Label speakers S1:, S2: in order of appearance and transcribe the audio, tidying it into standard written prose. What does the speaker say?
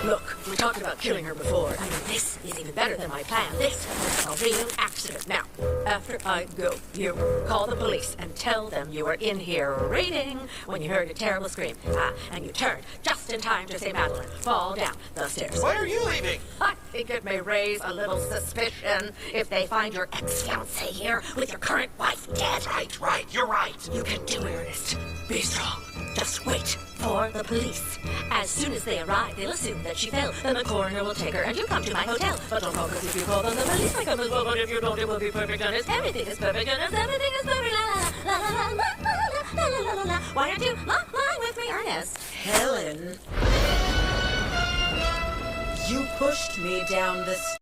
S1: Look, we talked about killing her before. I mean, this is even better than my plan. This was a real accident. Now, after I go, you call the police and tell them you were in here reading when you heard a terrible scream. And you turned just in time to see Madeline fall down the stairs.
S2: Why are you leaving?
S1: I think it may raise a little suspicion if they find your ex-fiancé here with your current wife dead.
S2: Right, you're right.
S1: You can do it, Ernest. Be strong. Just wait for the police. As soon as they arrive, they'll assume that she fell. Then the coroner will take her and you come to my hotel. But don't focus if you call them the police. I come as well, but if you don't, it will be perfect, Ernest. Everything is perfect, Ernest. Everything is perfect. La la la la la la la la la la. Why don't you lie with me, Ernest?
S3: Helen, you pushed me down the